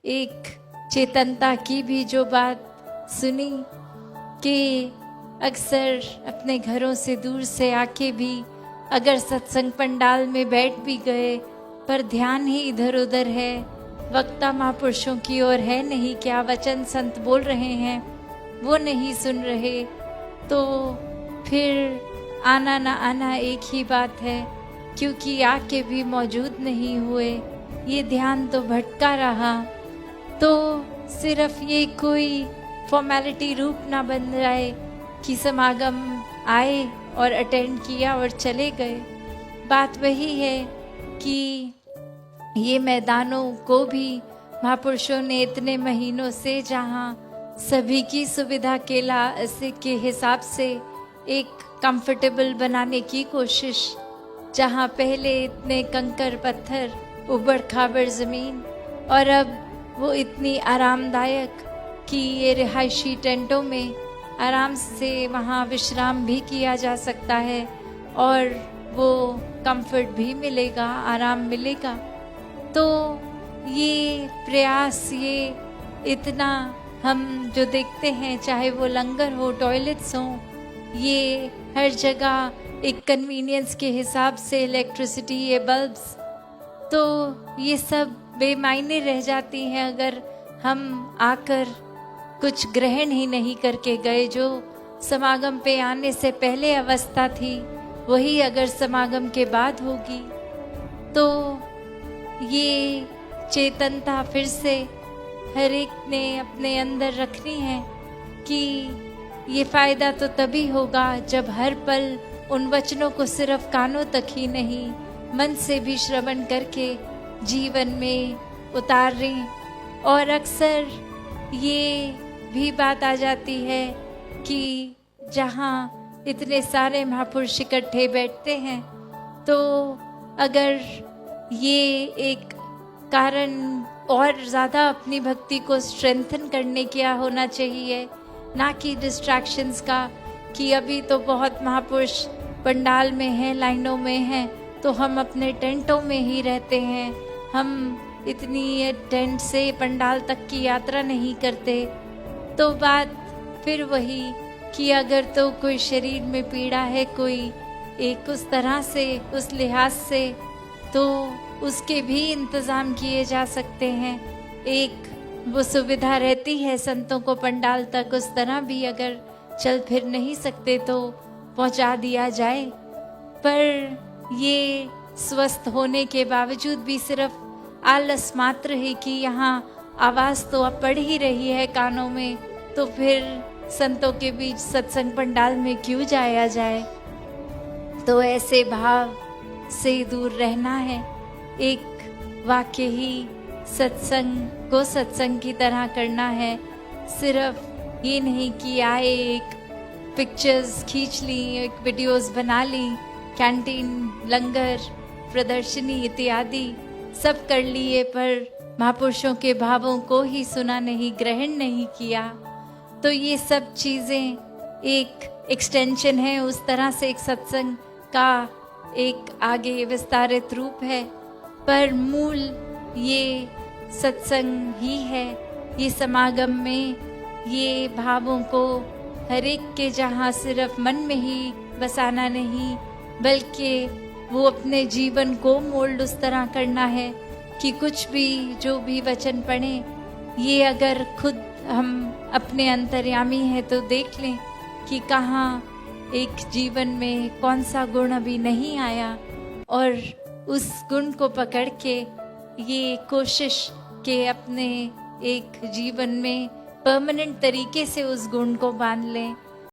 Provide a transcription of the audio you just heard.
एक चेतनता की भी जो बात सुनी कि अक्सर अपने घरों से दूर से आके भी अगर सत्संग पंडाल में बैठ भी गए पर ध्यान ही इधर उधर है, वक्ता महापुरुषों की ओर है नहीं, क्या वचन संत बोल रहे हैं वो नहीं सुन रहे, तो फिर आना ना आना एक ही बात है, क्योंकि आके भी मौजूद नहीं हुए, ये ध्यान तो भटका रहा। तो सिर्फ ये कोई फॉर्मेलिटी रूप ना बन जाए कि समागम आए और अटेंड किया और चले गए। बात वही है कि ये मैदानों को भी महापुरुषों ने इतने महीनों से, जहाँ सभी की सुविधा के हिसाब से एक कंफर्टेबल बनाने की कोशिश, जहाँ पहले इतने कंकर पत्थर, उबड़ खाबड़ ज़मीन, और अब वो इतनी आरामदायक कि ये रिहायशी टेंटों में आराम से वहाँ विश्राम भी किया जा सकता है और वो कंफर्ट भी मिलेगा, आराम मिलेगा। तो ये प्रयास, ये इतना हम जो देखते हैं, चाहे वो लंगर हो, टॉयलेट्स हों, ये हर जगह एक कन्वीनियंस के हिसाब से इलेक्ट्रिसिटी, ये बल्ब्स, तो ये सब बेमायने रह जाती हैं अगर हम आकर कुछ ग्रहण ही नहीं करके गए। जो समागम पे आने से पहले अवस्था थी वही अगर समागम के बाद होगी, तो ये चेतनता फिर से हर एक ने अपने अंदर रखनी है कि ये फायदा तो तभी होगा जब हर पल उन वचनों को सिर्फ कानों तक ही नहीं, मन से भी श्रवण करके जीवन में उतारें। और अक्सर ये भी बात आ जाती है कि जहाँ इतने सारे महापुरुष इकट्ठे बैठते हैं, तो अगर ये एक कारण और ज़्यादा अपनी भक्ति को स्ट्रेंथन करने क्या होना चाहिए, ना कि डिस्ट्रैक्शंस का, कि अभी तो बहुत महापुरुष पंडाल में हैं, लाइनों में हैं, तो हम अपने टेंटों में ही रहते हैं, हम इतनी टेंट से पंडाल तक की यात्रा नहीं करते। तो बात फिर वही कि अगर तो कोई शरीर में पीड़ा है, कोई एक उस तरह से, उस लिहाज से, तो उसके भी इंतज़ाम किए जा सकते हैं। एक वो सुविधा रहती है संतों को पंडाल तक, उस तरह भी अगर चल फिर नहीं सकते तो पहुंचा दिया जाए। पर ये स्वस्थ होने के बावजूद भी सिर्फ आलस मात्र है कि यहाँ आवाज़ तो अब पड़ ही रही है कानों में, तो फिर संतों के बीच सत्संग पंडाल में क्यों जाया जाए। तो ऐसे भाव से दूर रहना है। एक वाक्य ही सत्संग को सत्संग की तरह करना है। सिर्फ ये नहीं कि आए, एक पिक्चर्स खींच ली, एक वीडियोस बना ली, कैंटीन, लंगर, प्रदर्शनी इत्यादि सब कर लिए, पर महापुरुषों के भावों को ही सुना नहीं, ग्रहण नहीं किया। तो ये सब चीज़ें एक एक्सटेंशन है, उस तरह से एक सत्संग का एक आगे विस्तारित रूप है, पर मूल ये सत्संग ही है। ये समागम में ये भावों को हर एक के जहाँ सिर्फ मन में ही बसाना नहीं, बल्कि वो अपने जीवन को मोल्ड उस तरह करना है कि कुछ भी, जो भी वचन पढ़े, ये अगर खुद हम अपने अंतर्यामी हैं तो देख लें कि कहाँ एक जीवन में कौन सा गुण अभी नहीं आया, और उस गुण को पकड़ के ये कोशिश के अपने एक जीवन में परमानेंट तरीके से उस गुण को बांध लें।